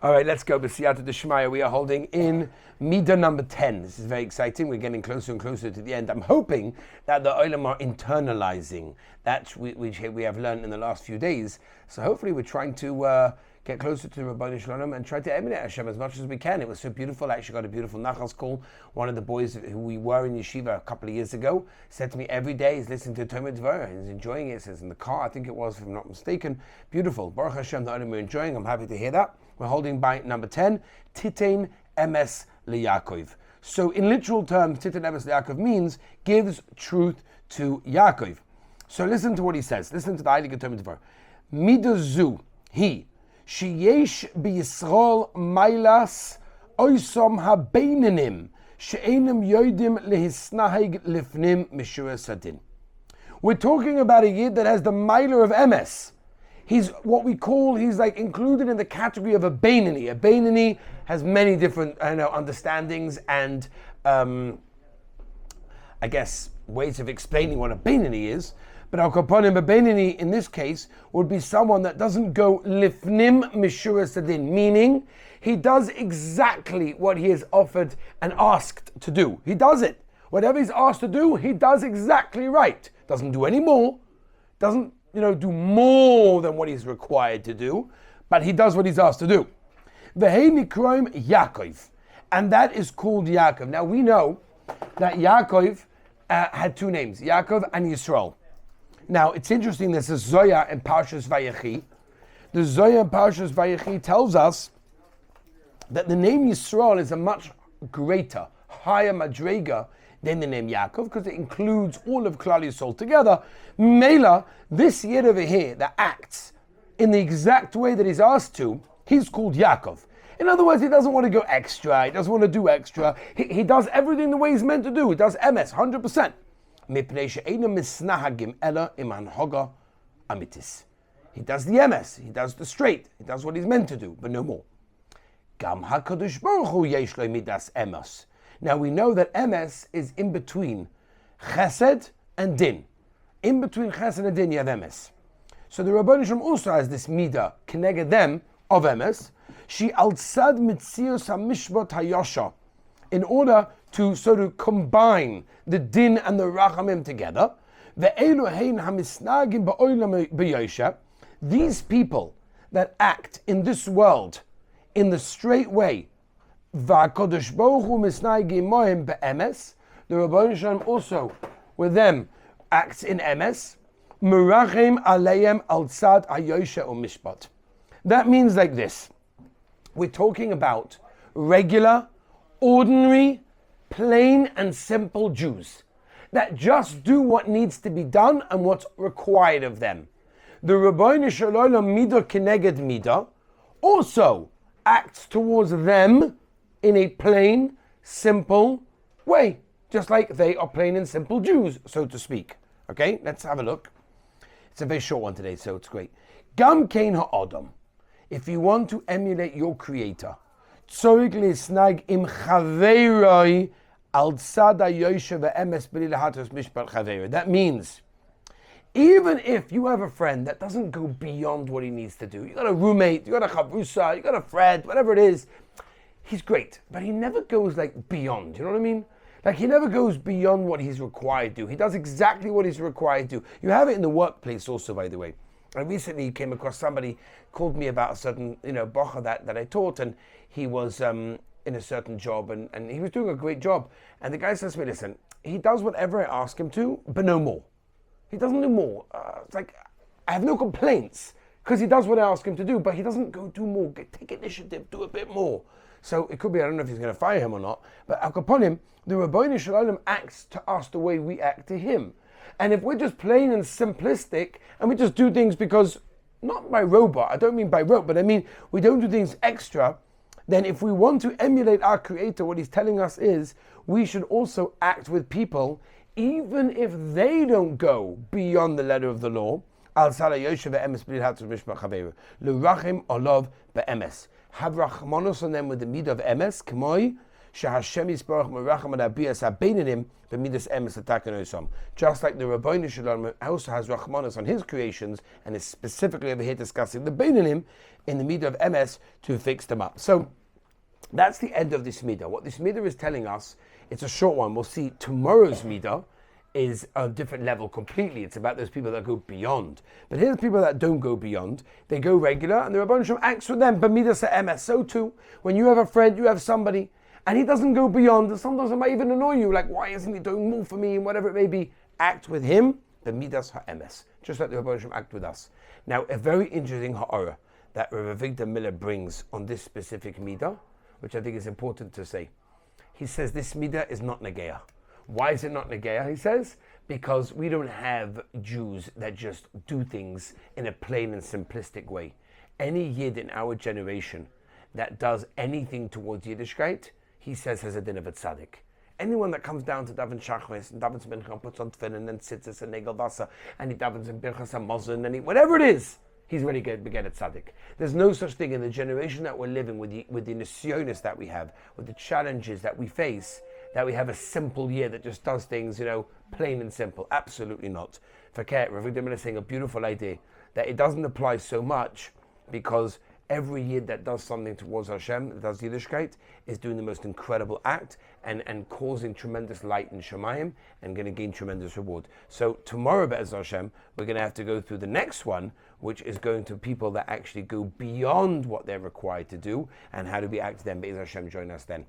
All right, let's go. B'siyata d'shmaya. We are holding in Middah number 10. This is very exciting. We're getting closer and closer to the end. I'm hoping that the Olam are internalizing that which we have learned in the last few days. So hopefully we're trying to get closer to Rabbeinu Shalom and try to emulate Hashem as much as we can. It was so beautiful. I actually got a beautiful nachas call. One of the boys who we were in yeshiva a couple of years ago said to me every day he's listening to Tomor Devorah. He's enjoying it. He says in the car, I think it was, if I'm not mistaken. Beautiful. Baruch Hashem, the Olam we're enjoying. I'm happy to hear that. We're holding by number 10, Titein Emes LeYaakov. So in literal terms, Titein Emes LeYaakov means gives truth to Yaakov. So listen to what he says. Listen to the Heilige Tomor Devorah. Middah zu, he, sheyesh b'Yisrael mailas oisom habeinenim she'enim yodim lehisnahig lifnim mishura sadin. We're talking about a yid that has the miler of Emes. He's what we call, he's like included in the category of a Beinani. A Beinani has many different understandings and I guess ways of explaining what a Beinani is. But Al Kaponim, a Beinani in this case would be someone that doesn't go lifnim mishura sadin, meaning he does exactly what he is offered and asked to do. He does it. Whatever he's asked to do, he does exactly right. Doesn't do any more. Doesn't do more than what he's required to do, but he does what he's asked to do. V'hei nikroim Yaakov, and that is called Yaakov. Now we know that Yaakov had two names, Yaakov and Yisrael. Now it's interesting, there's a Zoya in Parshas Vayechi. The Zoya in Parshas Vayechi tells us that the name Yisrael is a much greater, higher madrega than the name Yaakov, because it includes all of Klal Yisrael together. Mela, this yid over here that acts in the exact way that he's asked to, he's called Yaakov. In other words, he doesn't want to go extra, he doesn't want to do extra, he does everything the way he's meant to do, he does MS, 100%. He does the MS, he does the straight, he does what he's meant to do, but no more. Gam HaKadosh Baruch Hu yesh lo midas emes. Now we know that Emes is in between Chesed and Din. In between Chesed and Din you have Emes. So the Rabbeinu Shalom also has this Middah, Keneged them, of Emes. She al-tzad mitzios ha-mishbot hayosha. In order to sort of combine the Din and the Rachamim together. Ve'elu hein ha-misnagim ba'olam b'yosha. These people that act in this world in the straight way, V'akadosh Baruch Hu misnagim mohem be'emes. The Rabbeinu Shalom also, with them, acts in emes. Merachim aleim al tzad hayosha u'mishpat. That means like this. We're talking about regular, ordinary, plain and simple Jews that just do what needs to be done and what's required of them. The Rabbeinu Shalom Middah Keneged Middah also acts towards them in a plain, simple way, just like they are plain and simple Jews, so to speak. Okay, let's have a look. It's a very short one today, so it's great. Gam kein ha'adam. If you want to emulate your Creator, tzorich lisnag im chaveiroi al tzad hayosha ve'emes b'li lahatos mishpat chaveiroi. That means, even if you have a friend that doesn't go beyond what he needs to do, you got a roommate, you got a chavrusa, you got a friend, whatever it is, he's great, but he never goes like beyond, you know what I mean? Like he never goes beyond what he's required to do. He does exactly what he's required to do. You have it in the workplace also, by the way. I recently came across somebody called me about a certain, bocha that I taught, and he was in a certain job and he was doing a great job. And the guy says to me, listen, he does whatever I ask him to, but no more. He doesn't do more. It's like, I have no complaints because he does what I ask him to do, but he doesn't go do more, take initiative, do a bit more. So it could be, I don't know if he's going to fire him or not, but Al Kaponim, the Rabbeinu Shalom acts to us the way we act to him. And if we're just plain and simplistic, and we just do things because, not by robot, I don't mean by rote, but I mean we don't do things extra, then if we want to emulate our Creator, what he's telling us is, we should also act with people, even if they don't go beyond the letter of the law. Al Sala Yoshe ve'emes b'li hatos mishpat chaveiroi. L'rachim olav be'emes. Have rachmanos on them with the midah of emes, k'moi Shehashem Yisparach meracham al abiyas habeinanim b'midas emes l'taken. Just like the Rabbeinu Shalom also has rachmanos on his creations, and is specifically over here discussing the beinanim in the midah of emes to fix them up. So that's the end of this midah. What this midah is telling us, it's a short one. We'll see tomorrow's midah is a different level completely. It's about those people that go beyond. But here's people that don't go beyond. They go regular, and the Rebbeinu Shalom acts with them. B'midas ha'emes. So too, when you have a friend, you have somebody, and he doesn't go beyond, and sometimes it might even annoy you, like, why isn't he doing more for me, and whatever it may be. Act with him, b'midas ha'emes. Just like the Rebbeinu Shalom act with us. Now, a very interesting ha'ara that Rav Avigdor Miller brings on this specific midah, which I think is important to say. He says this midah is not negeah. Why is it not negeah? He says, because we don't have Jews that just do things in a plain and simplistic way. Any Yid in our generation that does anything towards Yiddishkeit, he says has a din of a tzaddik. Anyone that comes down to Daven Shachris and Davens Mincha, puts on tefillin and then sits as a Negel Vasa, and he Davens in Birchas HaMazon, and whatever it is, he's ready to get a tzaddik. There's no such thing in the generation that we're living with the nisyonis that we have, with the challenges that we face, that we have a simple year that just does things, plain and simple. Absolutely not. Forget, Rav Avigdor Miller is saying a beautiful idea, that it doesn't apply so much because every year that does something towards Hashem, that does Yiddishkeit, is doing the most incredible act and causing tremendous light in Shemayim and going to gain tremendous reward. So tomorrow, Be'ez Hashem, we're going to have to go through the next one, which is going to people that actually go beyond what they're required to do, and how do we act then. Be'ez Hashem, join us then.